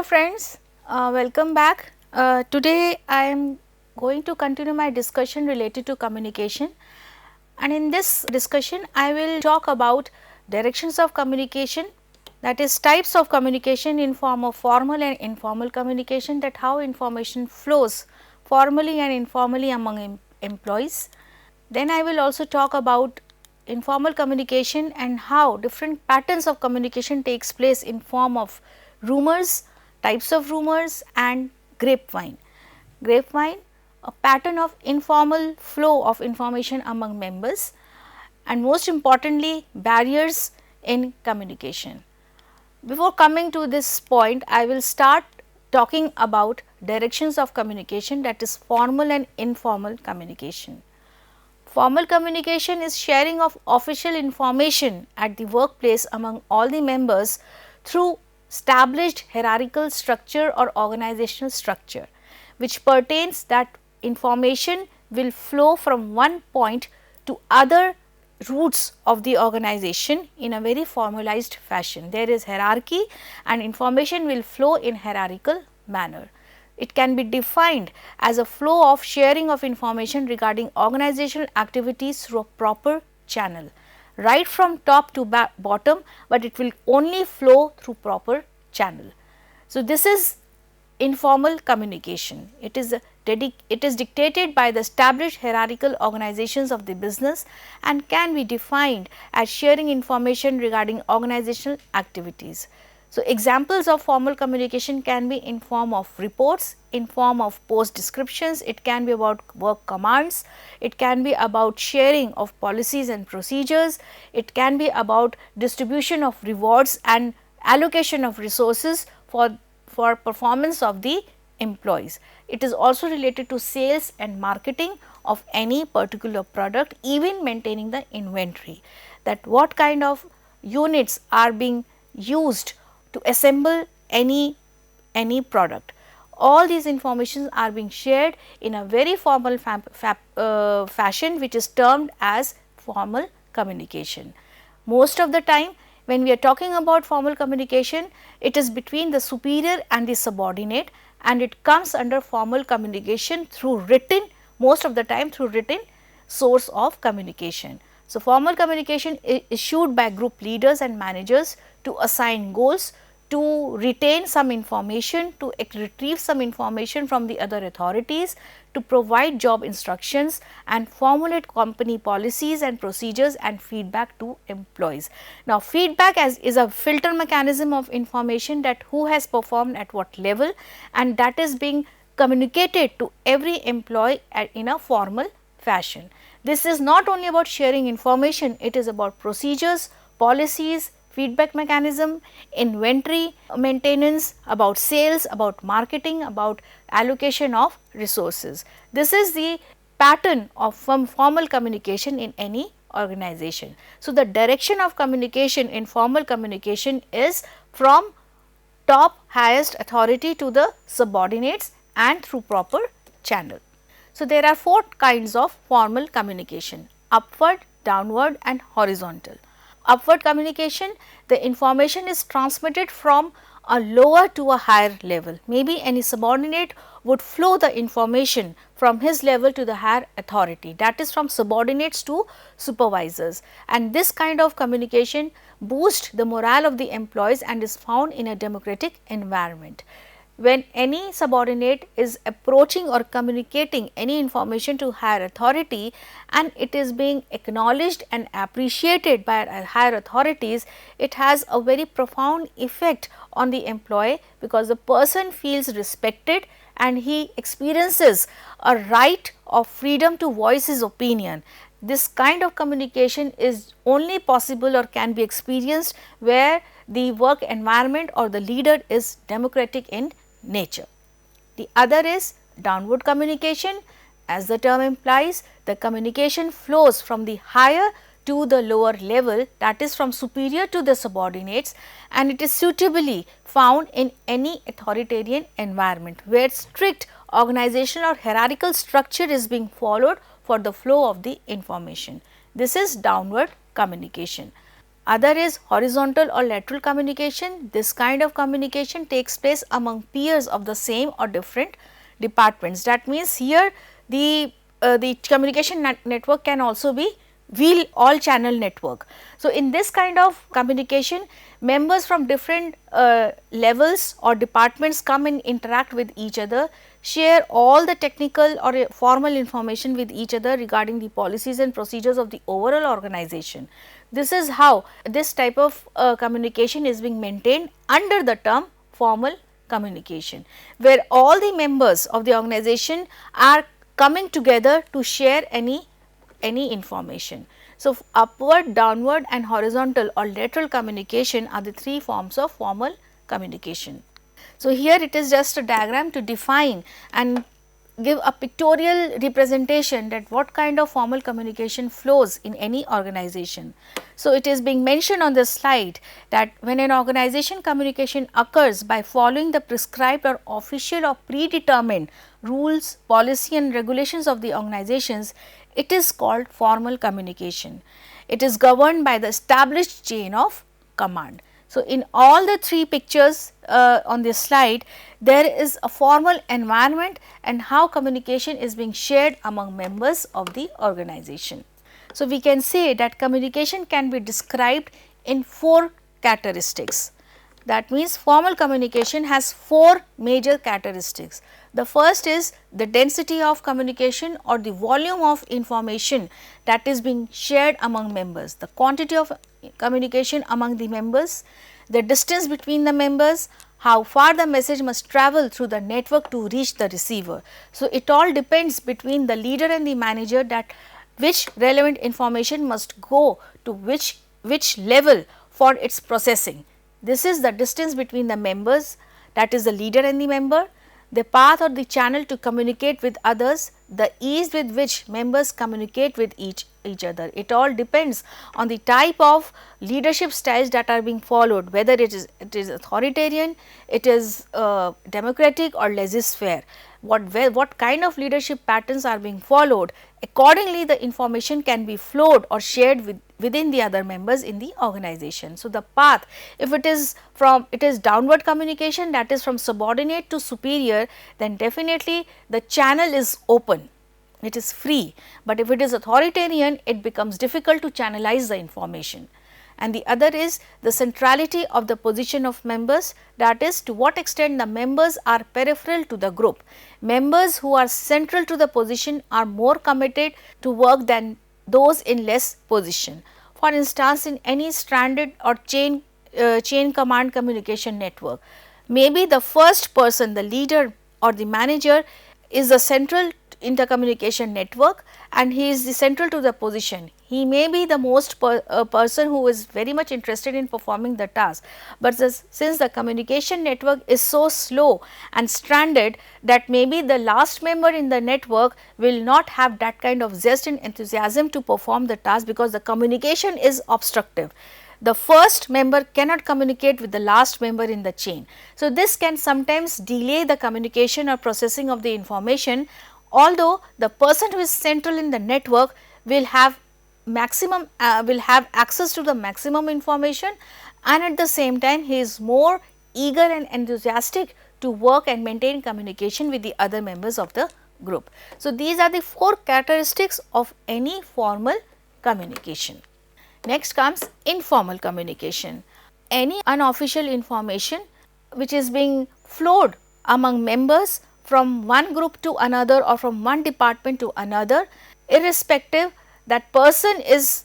Hello friends, welcome back. Today I am going to continue my discussion related to communication, and in this discussion I will talk about directions of communication, that is types of communication in form of formal and informal communication, that how information flows formally and informally among employees. Then I will also talk about informal communication and how different patterns of communication takes place in form of rumors, types of rumors and grapevine. Grapevine, a pattern of informal flow of information among members, and most importantly barriers in communication. Before coming to this point, I will start talking about directions of communication, that is formal and informal communication. Formal communication is sharing of official information at the workplace among all the members through established hierarchical structure or organizational structure, which pertains that information will flow from one point to other roots of the organization in a very formalized fashion. There is hierarchy and information will flow in hierarchical manner. It can be defined as a flow of sharing of information regarding organizational activities through a proper channel, right from top to bottom, but it will only flow through proper channel. So, this is informal communication. It is dictated by the established hierarchical organizations of the business and can be defined as sharing information regarding organizational activities. So, examples of formal communication can be in form of reports, in form of post descriptions, it can be about work commands, it can be about sharing of policies and procedures, it can be about distribution of rewards and allocation of resources for performance of the employees. It is also related to sales and marketing of any particular product, even maintaining the inventory, that what kind of units are being used to assemble any product. All these informations are being shared in a very formal fashion, which is termed as formal communication. Most of the time when we are talking about formal communication, it is between the superior and the subordinate, and it comes under formal communication through written, most of the time through written source of communication. So, formal communication is issued by group leaders and managers to assign goals, to retain some information, to retrieve some information from the other authorities, to provide job instructions and formulate company policies and procedures and feedback to employees. Now, feedback is a filter mechanism of information, that who has performed at what level, and that is being communicated to every employee in a formal fashion. This is not only about sharing information, it is about procedures, policies, feedback mechanism, inventory maintenance, about sales, about marketing, about allocation of resources. This is the pattern of formal communication in any organization. So, the direction of communication in formal communication is from top highest authority to the subordinates and through proper channel. So, there are four kinds of formal communication: upward, downward and horizontal. Upward communication, the information is transmitted from a lower to a higher level. Maybe any subordinate would flow the information from his level to the higher authority, that is from subordinates to supervisors, and this kind of communication boosts the morale of the employees and is found in a democratic environment. When any subordinate is approaching or communicating any information to higher authority and it is being acknowledged and appreciated by higher authorities, it has a very profound effect on the employee, because the person feels respected and he experiences a right of freedom to voice his opinion. This kind of communication is only possible or can be experienced where the work environment or the leader is democratic in nature. The other is downward communication. As the term implies, the communication flows from the higher to the lower level, that is from superior to the subordinates, and it is suitably found in any authoritarian environment where strict organizational or hierarchical structure is being followed for the flow of the information. This is downward communication. Other is horizontal or lateral communication. This kind of communication takes place among peers of the same or different departments. That means, here the communication network can also be wheel all channel network. So, in this kind of communication, members from different levels or departments come and interact with each other, share all the technical or formal information with each other regarding the policies and procedures of the overall organization. This is how this type of communication is being maintained under the term formal communication, where all the members of the organization are coming together to share any information. So, upward, downward and horizontal or lateral communication are the three forms of formal communication. So, here it is just a diagram to define and give a pictorial representation that what kind of formal communication flows in any organization. So, it is being mentioned on this slide that when an organization communication occurs by following the prescribed or official or predetermined rules, policy and regulations of the organizations, it is called formal communication. It is governed by the established chain of command. So, in all the three pictures on this slide, there is a formal environment and how communication is being shared among members of the organization. So, we can say that communication can be described in 4 characteristics. That means, formal communication has 4 major characteristics. The first is the density of communication or the volume of information that is being shared among members, the quantity of communication among the members, the distance between the members, how far the message must travel through the network to reach the receiver. So, it all depends between the leader and the manager that which relevant information must go to which level for its processing. This is the distance between the members, that is the leader and the member, the path or the channel to communicate with others, the ease with which members communicate with each other. It all depends on the type of leadership styles that are being followed, whether it is authoritarian, it is democratic or laissez-faire. What kind of leadership patterns are being followed, accordingly the information can be flowed or shared within the other members in the organization. So, the path, if it is downward communication, that is from subordinate to superior, then definitely the channel is open, it is free, but if it is authoritarian, it becomes difficult to channelize the information. And the other is the centrality of the position of members, that is to what extent the members are peripheral to the group. Members who are central to the position are more committed to work than those in less position. For instance, in any stranded or chain command communication network, maybe the first person, the leader or the manager is the central intercommunication network and he is the central to the position. He may be the most person who is very much interested in performing the task, but since the communication network is so slow and stranded that maybe the last member in the network will not have that kind of zest and enthusiasm to perform the task because the communication is obstructive. The first member cannot communicate with the last member in the chain. So, this can sometimes delay the communication or processing of the information, although the person who is central in the network will have access to the maximum information, and at the same time he is more eager and enthusiastic to work and maintain communication with the other members of the group. So, these are the 4 characteristics of any formal communication. Next comes informal communication. Any unofficial information which is being flowed among members from one group to another or from one department to another, irrespective that person is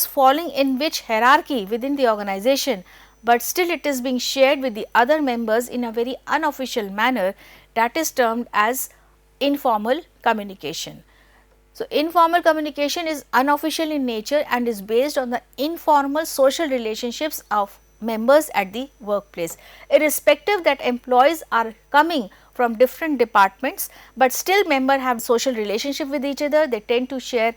falling in which hierarchy within the organization, but still it is being shared with the other members in a very unofficial manner, that is termed as informal communication. So, informal communication is unofficial in nature and is based on the informal social relationships of members at the workplace, irrespective that employees are coming from different departments, but still members have social relationship with each other. They tend to share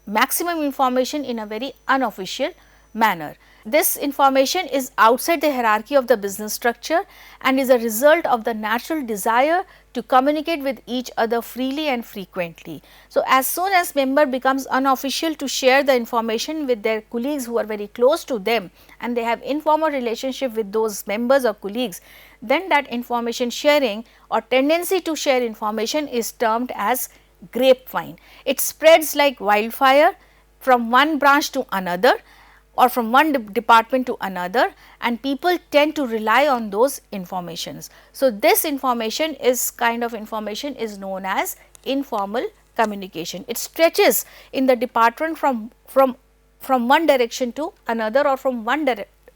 maximum information in a very unofficial manner. This information is outside the hierarchy of the business structure and is a result of the natural desire to communicate with each other freely and frequently. So, as soon as member becomes unofficial to share the information with their colleagues who are very close to them and they have informal relationship with those members or colleagues, then that information sharing or tendency to share information is termed as grapevine. It spreads like wildfire from one branch to another or from one department to another, and people tend to rely on those informations. So, this information is kind of information is known as informal communication. It stretches in the department from one direction to another or from one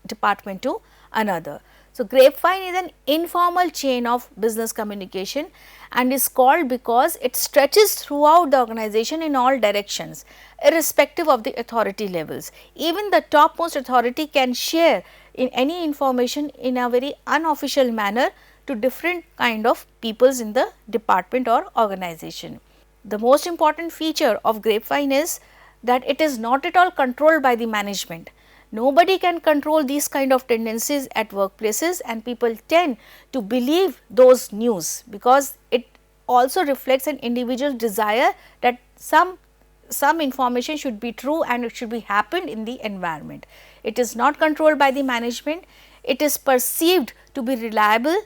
department to another. So, grapevine is an informal chain of business communication and is called because it stretches throughout the organization in all directions irrespective of the authority levels. Even the topmost authority can share in any information in a very unofficial manner to different kind of peoples in the department or organization. The most important feature of grapevine is that it is not at all controlled by the management. Nobody can control these kind of tendencies at workplaces, and people tend to believe those news because it also reflects an individual's desire that some information should be true and it should be happened in the environment. It is not controlled by the management. It is perceived to be reliable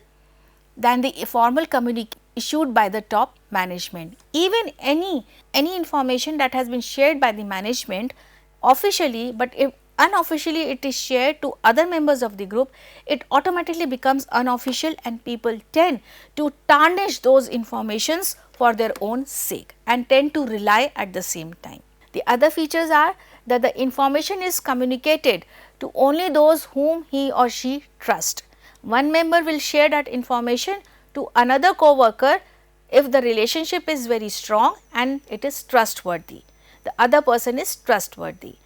than the formal communication issued by the top management. Even any information that has been shared by the management officially, but if unofficially it is shared to other members of the group, it automatically becomes unofficial and people tend to tarnish those informations for their own sake and tend to rely at the same time. The other features are that the information is communicated to only those whom he or she trusts. One member will share that information to another co-worker if the relationship is very strong and it is trustworthy. The other person is trustworthy.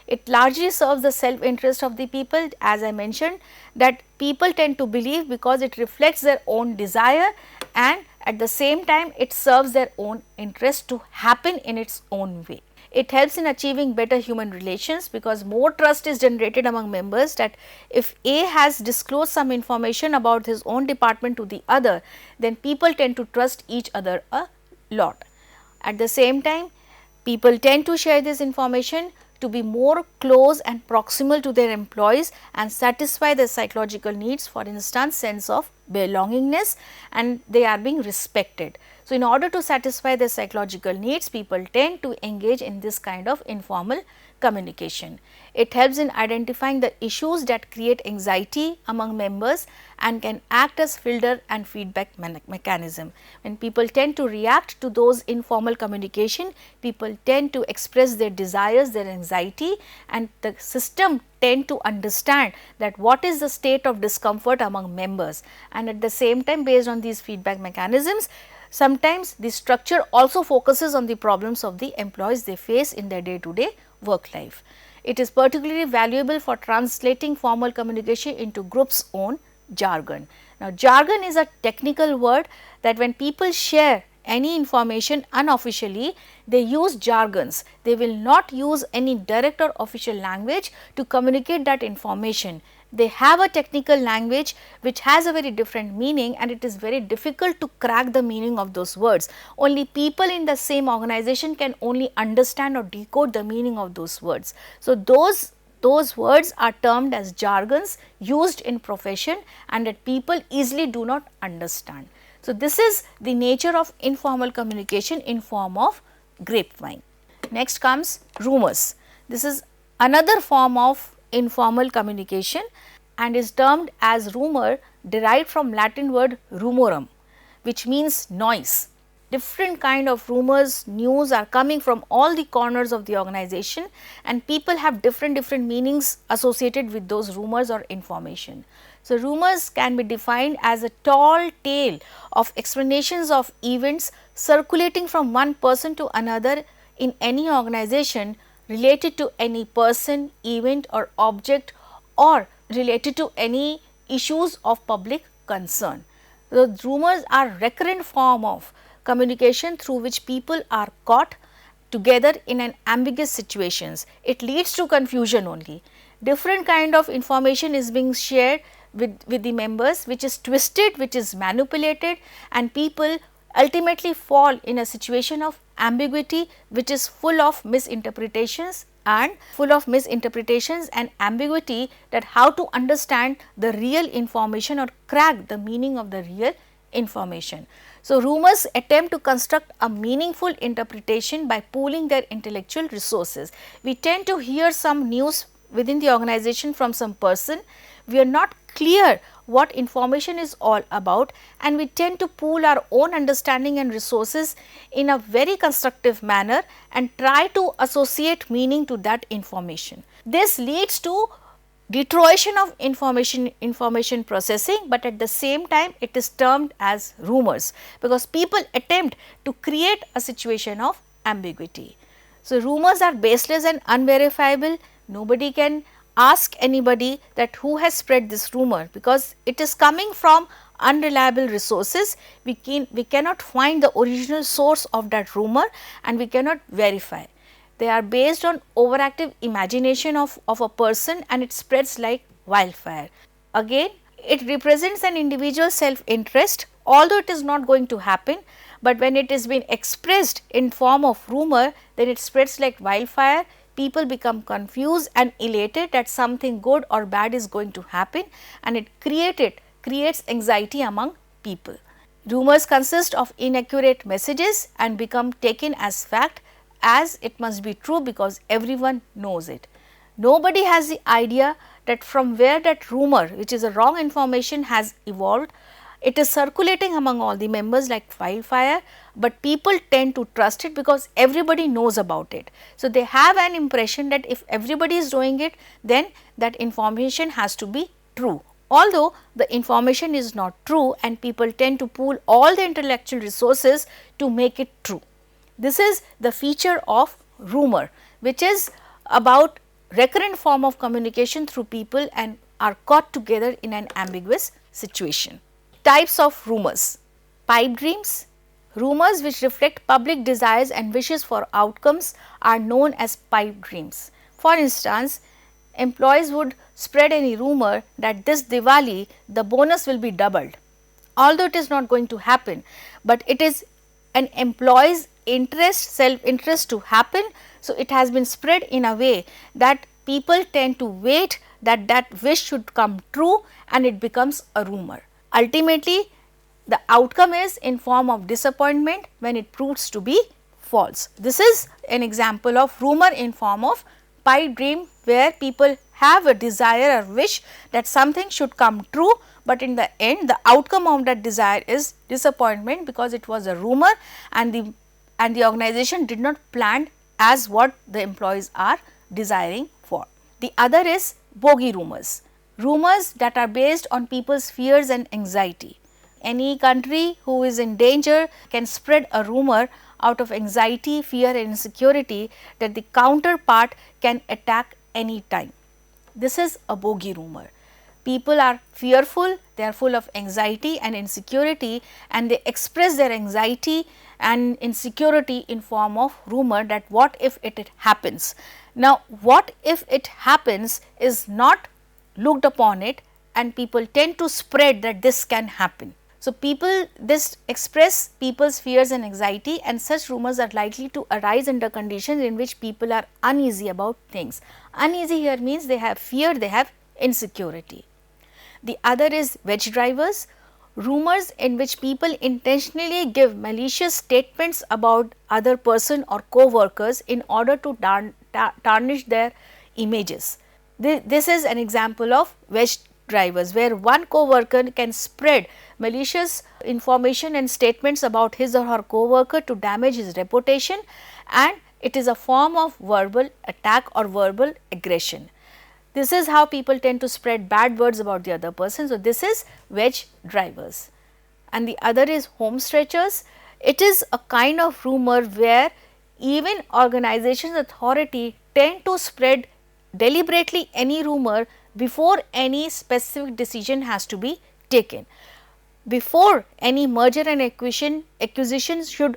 It largely serves the self interest of the people, as I mentioned, that people tend to believe because it reflects their own desire and at the same time it serves their own interest to happen in its own way. It helps in achieving better human relations because more trust is generated among members that if A has disclosed some information about his own department to the other, then people tend to trust each other a lot. At the same time, people tend to share this information to be more close and proximal to their employees and satisfy their psychological needs, for instance, sense of belongingness, and they are being respected. So, in order to satisfy their psychological needs, people tend to engage in this kind of informal communication. It helps in identifying the issues that create anxiety among members and can act as filter and feedback mechanism. When people tend to react to those informal communication, people tend to express their desires, their anxiety, and the system tend to understand that what is the state of discomfort among members, and at the same time based on these feedback mechanisms, sometimes the structure also focuses on the problems of the employees they face in their day-to-day work life. It is particularly valuable for translating formal communication into group's own jargon. Now, jargon is a technical word that when people share any information unofficially, they use jargons. They will not use any direct or official language to communicate that information. They have a technical language which has a very different meaning, and it is very difficult to crack the meaning of those words. Only people in the same organization can only understand or decode the meaning of those words. So, those words are termed as jargons used in profession and that people easily do not understand. So, this is the nature of informal communication in form of grapevine. Next comes rumors. This is another form of informal communication and is termed as rumor, derived from Latin word rumorum, which means noise. Different kind of rumors, news are coming from all the corners of the organization, and people have different meanings associated with those rumors or information. So, rumors can be defined as a tall tale of explanations of events circulating from one person to another in any organization related to any person, event or object, or related to any issues of public concern. The rumors are recurrent form of communication through which people are caught together in an ambiguous situations. It leads to confusion only, different kind of information is being shared with the members, which is twisted, which is manipulated, and people ultimately fall in a situation of ambiguity, which is full of misinterpretations and ambiguity, that how to understand the real information or crack the meaning of the real information. So, rumors attempt to construct a meaningful interpretation by pooling their intellectual resources. We tend to hear some news within the organization from some person. We are not clear what information is all about, and we tend to pool our own understanding and resources in a very constructive manner and try to associate meaning to that information. This leads to deterioration of information processing, but at the same time it is termed as rumors, because people attempt to create a situation of ambiguity. So, rumors are baseless and unverifiable. Nobody can ask anybody that who has spread this rumor, because it is coming from unreliable resources. We cannot find the original source of that rumor and we cannot verify. They are based on overactive imagination of a person, and it spreads like wildfire. Again, it represents an individual self interest, although it is not going to happen, but when it is being expressed in form of rumor, then it spreads like wildfire. People become confused and elated that something good or bad is going to happen, and it creates anxiety among people. Rumors consist of inaccurate messages and become taken as fact, as it must be true because everyone knows it. Nobody has the idea that from where that rumor, which is a wrong information, has evolved. It is circulating among all the members like wildfire, but people tend to trust it because everybody knows about it. So, they have an impression that if everybody is doing it, then that information has to be true, although the information is not true, and people tend to pool all the intellectual resources to make it true. This is the feature of rumor, which is about recurrent form of communication through people and are caught together in an ambiguous situation. Types of rumors: pipe dreams. Rumors which reflect public desires and wishes for outcomes are known as pipe dreams. For instance, employees would spread any rumor that this Diwali the bonus will be doubled, although it is not going to happen, but it is an employee's self interest to happen. So, it has been spread in a way that people tend to wait that that wish should come true, and it becomes a rumor. Ultimately, the outcome is in form of disappointment when it proves to be false. This is an example of rumor in form of pipe dream, where people have a desire or wish that something should come true, but in the end the outcome of that desire is disappointment, because it was a rumor and the organization did not plan as what the employees are desiring for. The other is bogey rumors. Rumors that are based on people's fears and anxiety. Any country who is in danger can spread a rumor out of anxiety, fear and insecurity that the counterpart can attack any time. This is a bogey rumor. People are fearful, they are full of anxiety and insecurity, and they express their anxiety and insecurity in form of rumor that what if it happens. Now, what if it happens is not looked upon it, and people tend to spread that this can happen. So, this express people's fears and anxiety, and such rumors are likely to arise under conditions in which people are uneasy about things. Uneasy here means they have fear, they have insecurity. The other is wedge drivers. Rumors in which people intentionally give malicious statements about other person or co-workers in order to tarnish their images. This is an example of wedge drivers, where one co-worker can spread malicious information and statements about his or her co-worker to damage his reputation, and it is a form of verbal attack or verbal aggression. This is how people tend to spread bad words about the other person. So, this is wedge drivers. And the other is home stretchers. It is a kind of rumor where even organizations authority tend to spread deliberately any rumor before any specific decision has to be taken. Before any merger and acquisitions should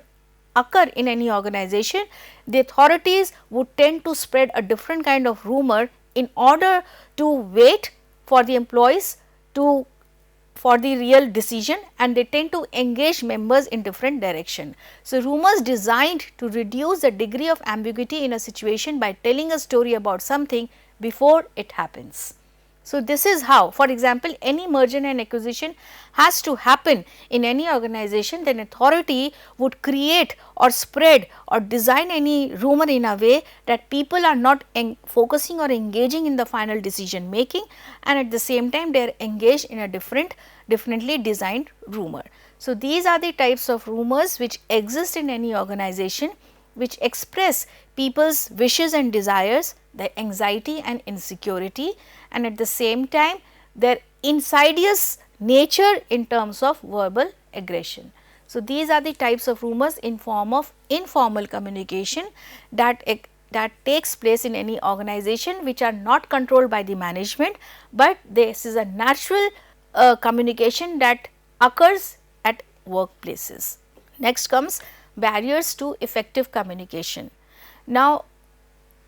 occur in any organization, the authorities would tend to spread a different kind of rumor in order to wait for the employees to for the real decision, and they tend to engage members in different direction. So, rumors designed to reduce the degree of ambiguity in a situation by telling a story about something before it happens. So, this is how, for example, any merger and acquisition has to happen in any organization, then authority would create or spread or design any rumor in a way that people are not focusing or engaging in the final decision making, and at the same time they are engaged in a differently designed rumor. So, these are the types of rumors which exist in any organization, which express people's wishes and desires, their anxiety and insecurity, and at the same time their insidious nature in terms of verbal aggression. So, these are the types of rumors in form of informal communication that takes place in any organization, which are not controlled by the management, but this is a natural communication that occurs at workplaces. Next comes barriers to effective communication. Now,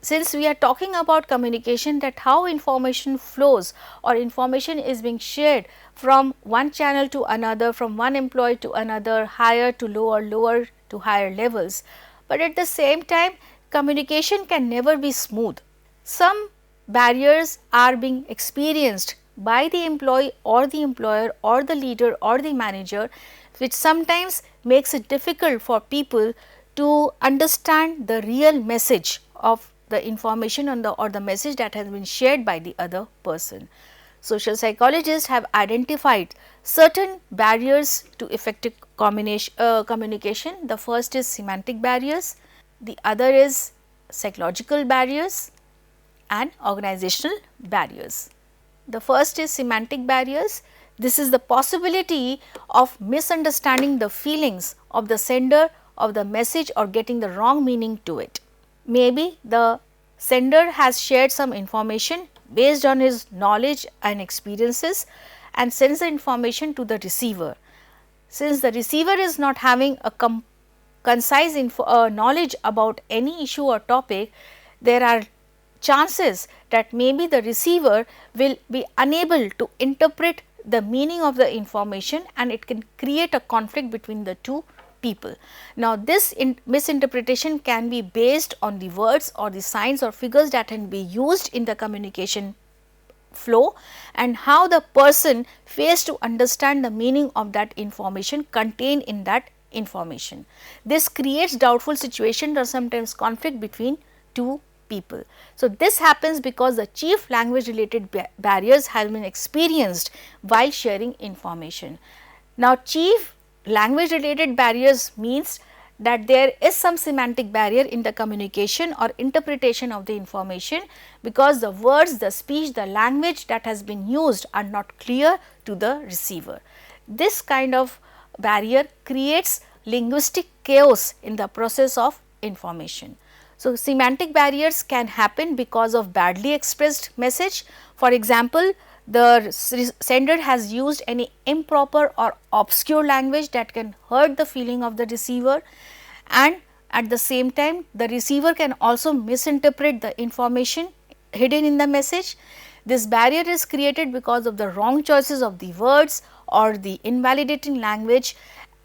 since we are talking about communication, that how information flows or information is being shared from one channel to another, from one employee to another, higher to lower, lower to higher levels, but at the same time communication can never be smooth. Some barriers are being experienced by the employee or the employer or the leader or the manager, which sometimes makes it difficult for people to understand the real message of the information or the message that has been shared by the other person. Social psychologists have identified certain barriers to effective communication. The first is semantic barriers, the other is psychological barriers and organizational barriers. The first is semantic barriers. This is the possibility of misunderstanding the feelings of the sender of the message or getting the wrong meaning to it. Maybe the sender has shared some information based on his knowledge and experiences and sends the information to the receiver. Since the receiver is not having a concise knowledge about any issue or topic, there are chances that maybe the receiver will be unable to interpret the meaning of the information, and it can create a conflict between the two people. Now, this misinterpretation can be based on the words or the signs or figures that can be used in the communication flow, and how the person fails to understand the meaning of that information contained in that information. This creates doubtful situation or sometimes conflict between two people. So, this happens because the chief language related barriers have been experienced while sharing information. Now, chief language related barriers means that there is some semantic barrier in the communication or interpretation of the information, because the words, the speech, the language that has been used are not clear to the receiver. This kind of barrier creates linguistic chaos in the process of information. So, semantic barriers can happen because of badly expressed message. For example, the sender has used any improper or obscure language that can hurt the feeling of the receiver, and at the same time the receiver can also misinterpret the information hidden in the message. This barrier is created because of the wrong choices of the words or the invalidating language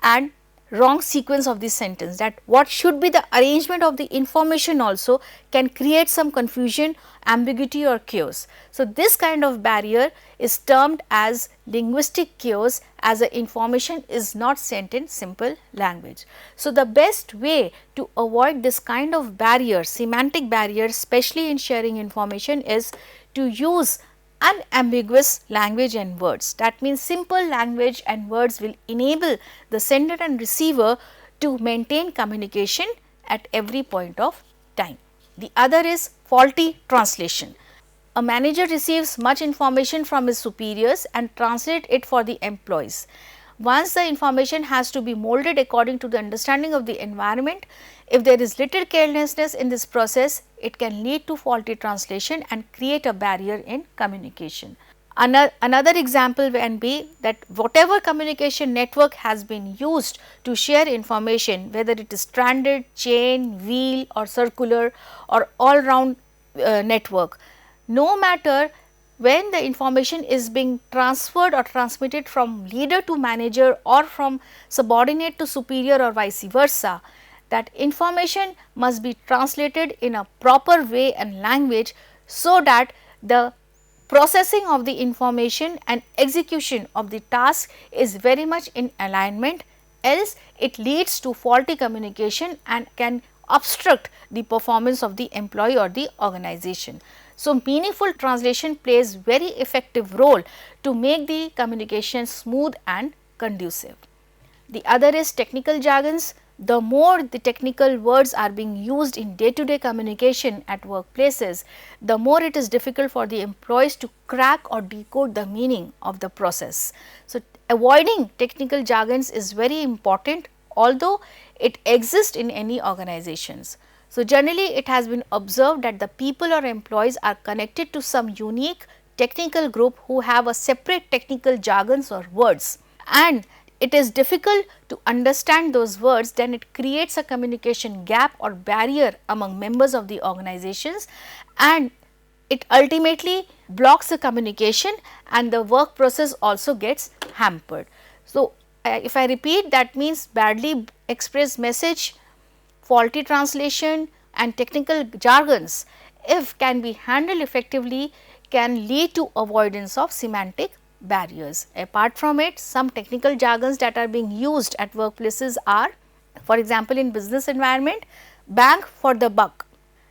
and wrong sequence of the sentence, that what should be the arrangement of the information also can create some confusion, ambiguity or chaos. So, this kind of barrier is termed as linguistic chaos, as the information is not sent in simple language. So, the best way to avoid this kind of barrier, semantic barrier, especially in sharing information, is to use unambiguous language and words. That means simple language and words will enable the sender and receiver to maintain communication at every point of time. The other is faulty translation. A manager receives much information from his superiors and translate it for the employees. Once the information has to be molded according to the understanding of the environment, if there is little carelessness in this process, it can lead to faulty translation and create a barrier in communication. Another example can be that whatever communication network has been used to share information, whether it is stranded, chain, wheel or circular or all round network, no matter when the information is being transferred or transmitted from leader to manager or from subordinate to superior or vice versa, that information must be translated in a proper way and language, so that the processing of the information and execution of the task is very much in alignment, else it leads to faulty communication and can obstruct the performance of the employee or the organization. So, meaningful translation plays very effective role to make the communication smooth and conducive. The other is technical jargons. The more the technical words are being used in day to day communication at workplaces, the more it is difficult for the employees to crack or decode the meaning of the process. So, avoiding technical jargons is very important, although it exists in any organizations. So, generally it has been observed that the people or employees are connected to some unique technical group who have a separate technical jargons or words, and it is difficult to understand those words, then it creates a communication gap or barrier among members of the organizations, and it ultimately blocks the communication and the work process also gets hampered. So, if I repeat, that means badly expressed message, faulty translation and technical jargons, if can be handled effectively, can lead to avoidance of semantic barriers. Apart from it, some technical jargons that are being used at workplaces are, for example, in business environment, bang for the buck.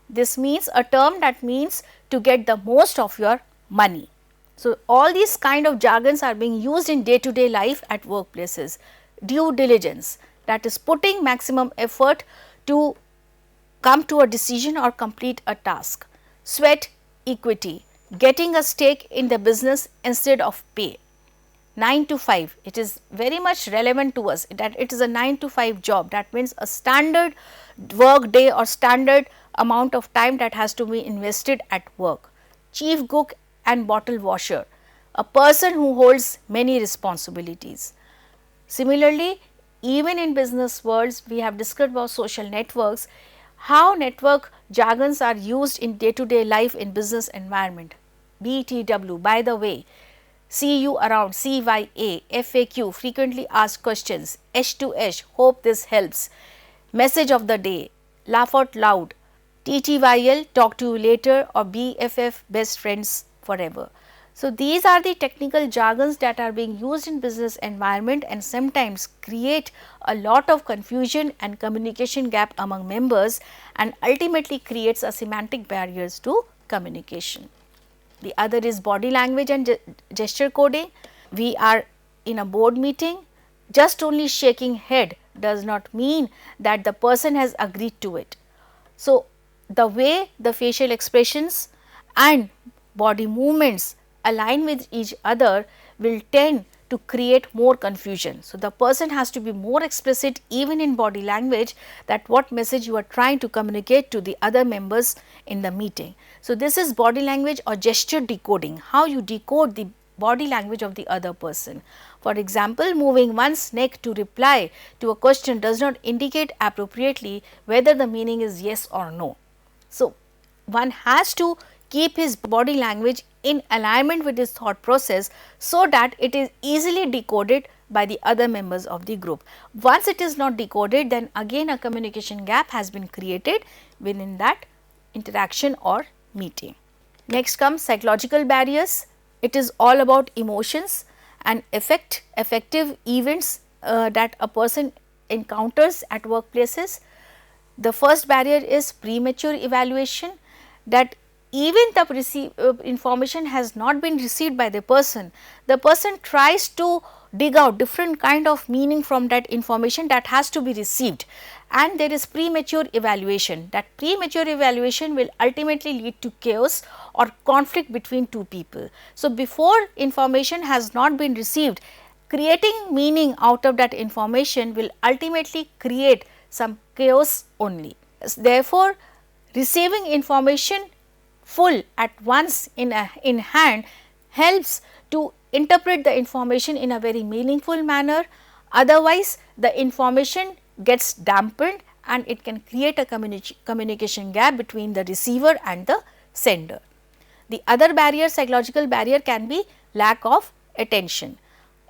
This means a term that means to get the most of your money. So, all these kind of jargons are being used in day to day life at workplaces. Due diligence, that is putting maximum effort to come to a decision or complete a task. Sweat equity, getting a stake in the business instead of pay. 9 to 5, it is very much relevant to us that it is a 9 to 5 job, that means a standard work day or standard amount of time that has to be invested at work. Chief cook and bottle washer, a person who holds many responsibilities. Similarly, even in business worlds, we have discussed about social networks, how network jargons are used in day to day life in business environment. BTW, by the way, see you around, CYA, FAQ, frequently asked questions, H2H, hope this helps, message of the day, laugh out loud, TTYL, talk to you later, or BFF, best friends forever. So, these are the technical jargons that are being used in business environment and sometimes create a lot of confusion and communication gap among members, and ultimately creates a semantic barriers to communication. The other is body language and gesture coding. We are in a board meeting, just only shaking head does not mean that the person has agreed to it. So, the way the facial expressions and body movements align with each other will tend to create more confusion. So, the person has to be more explicit even in body language that what message you are trying to communicate to the other members in the meeting. So, this is body language or gesture decoding, how you decode the body language of the other person. For example, moving one's neck to reply to a question does not indicate appropriately whether the meaning is yes or no. So, one has to keep his body language in alignment with his thought process, so that it is easily decoded by the other members of the group. Once it is not decoded, then again a communication gap has been created within that interaction or meeting. Next comes psychological barriers. It is all about emotions and affective events that a person encounters at workplaces. The first barrier is premature evaluation, that even the information has not been received by the person tries to dig out different kind of meaning from that information that has to be received, and there is premature evaluation. That premature evaluation will ultimately lead to chaos or conflict between two people. So, before information has not been received, creating meaning out of that information will ultimately create some chaos only. Therefore, receiving information full at once in hand helps to interpret the information in a very meaningful manner. Otherwise, the information gets dampened and it can create a communication gap between the receiver and the sender. The other barrier, psychological barrier, can be lack of attention.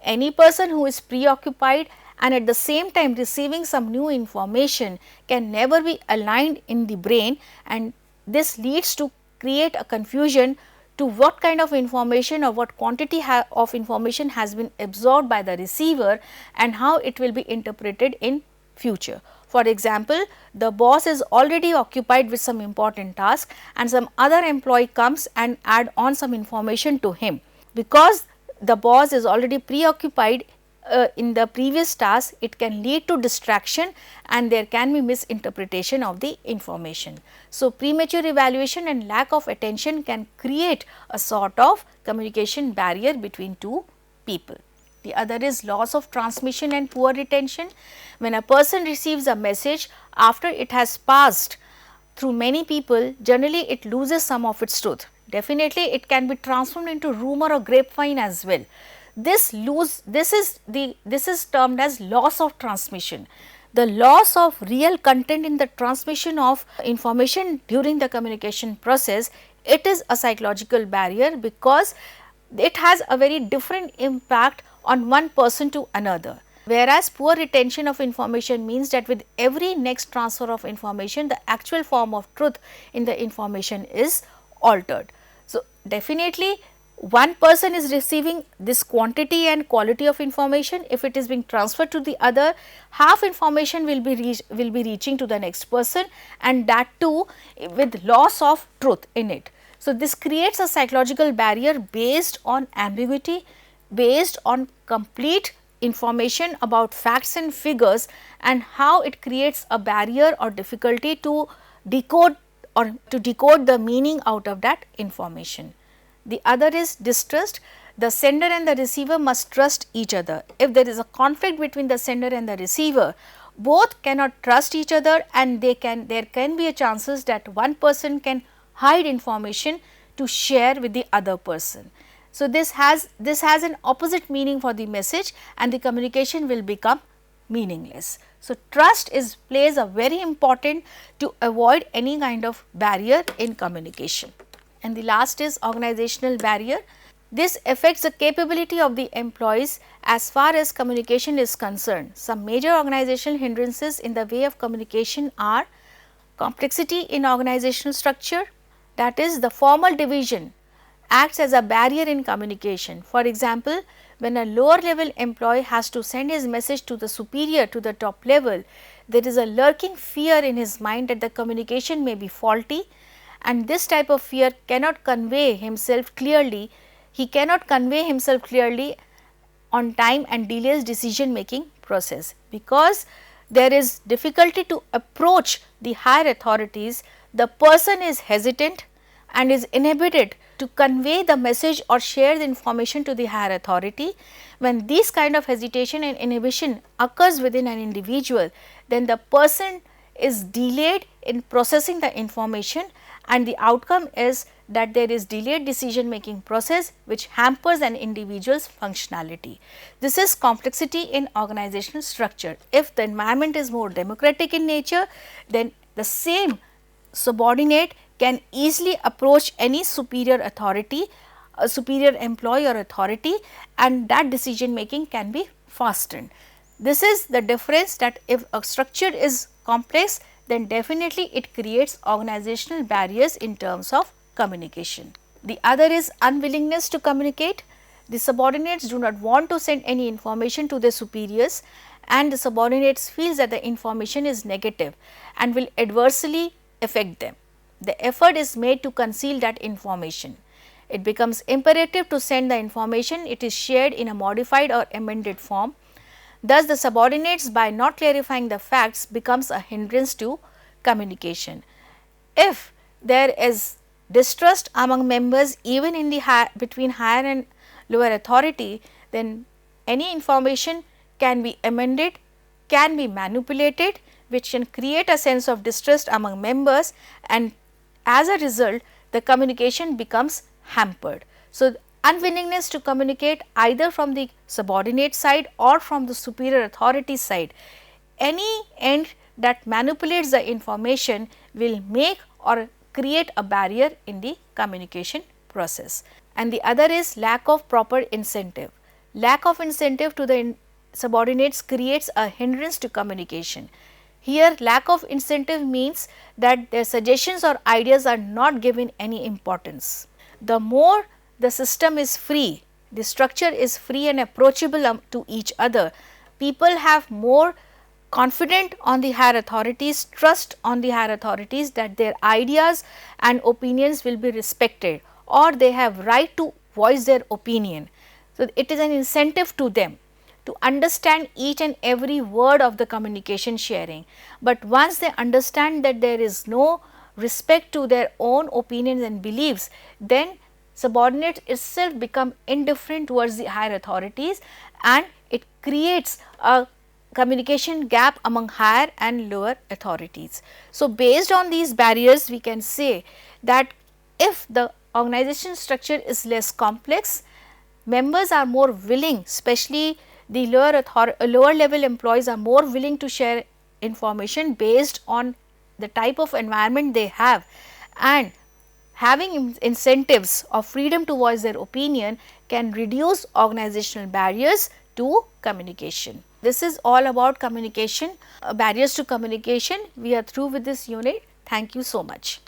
Any person who is preoccupied and at the same time receiving some new information can never be aligned in the brain, and this leads to create a confusion to what kind of information or what quantity of information has been absorbed by the receiver and how it will be interpreted in future. For example, the boss is already occupied with some important task and some other employee comes and add on some information to him. Because the boss is already preoccupied in the previous task, it can lead to distraction and there can be misinterpretation of the information. So, premature evaluation and lack of attention can create a sort of communication barrier between two people. The other is loss of transmission and poor retention. When a person receives a message after it has passed through many people, generally it loses some of its truth. Definitely it can be transformed into rumor or grapevine as well. This is termed as loss of transmission. The loss of real content in the transmission of information during the communication process, it is a psychological barrier because it has a very different impact on one person to another. Whereas poor retention of information means that with every next transfer of information, the actual form of truth in the information is altered. So, definitely one person is receiving this quantity and quality of information. If it is being transferred to the other, half information will be reaching to the next person, and that too with loss of truth in it. So, this creates a psychological barrier based on ambiguity, based on complete information about facts and figures, and how it creates a barrier or difficulty to decode the meaning out of that information. The other is distrust. The sender and the receiver must trust each other. If there is a conflict between the sender and the receiver, both cannot trust each other, and there can be a chances that one person can hide information to share with the other person. So, this has an opposite meaning for the message and the communication will become meaningless. So, trust plays a very important to avoid any kind of barrier in communication. And the last is organizational barrier. This affects the capability of the employees as far as communication is concerned. Some major organizational hindrances in the way of communication are complexity in organizational structure, that is the formal division acts as a barrier in communication. For example, when a lower level employee has to send his message to the superior to the top level, there is a lurking fear in his mind that the communication may be faulty, and this type of fear cannot convey himself clearly. He cannot convey himself clearly on time and delays decision making process. Because there is difficulty to approach the higher authorities, the person is hesitant and is inhibited to convey the message or share the information to the higher authority. When these kind of hesitation and inhibition occurs within an individual, then the person is delayed in processing the information, and the outcome is that there is delayed decision making process which hampers an individual's functionality. This is complexity in organizational structure. If the environment is more democratic in nature, then the same subordinate can easily approach any superior authority, a superior employee or authority, and that decision making can be fastened. This is the difference, that if a structure is complex, then definitely it creates organizational barriers in terms of communication. The other is unwillingness to communicate. The subordinates do not want to send any information to their superiors, and the subordinates feel that the information is negative and will adversely affect them. The effort is made to conceal that information. It becomes imperative to send the information, it is shared in a modified or amended form. Thus, the subordinates, by not clarifying the facts, becomes a hindrance to communication. If there is distrust among members even in the between higher and lower authority, then any information can be amended, can be manipulated, which can create a sense of distrust among members, and as a result the communication becomes hampered. So, unwillingness to communicate either from the subordinate side or from the superior authority side, any end that manipulates the information will make or create a barrier in the communication process, and the other is lack of proper incentive. Lack of incentive to the subordinates creates a hindrance to communication. Here lack of incentive means that their suggestions or ideas are not given any importance. The more the system is free, the structure is free and approachable to each other, people have more confident on the higher authorities, trust on the higher authorities that their ideas and opinions will be respected, or they have right to voice their opinion. So, it is an incentive to them to understand each and every word of the communication sharing, but once they understand that there is no respect to their own opinions and beliefs, then subordinates itself become indifferent towards the higher authorities, and it creates a communication gap among higher and lower authorities. So, based on these barriers, we can say that if the organization structure is less complex, members are more willing, especially the lower level employees are more willing to share information based on the type of environment they have, and having incentives of freedom to voice their opinion can reduce organizational barriers to communication. This is all about communication, barriers to communication. We are through with this unit. Thank you so much.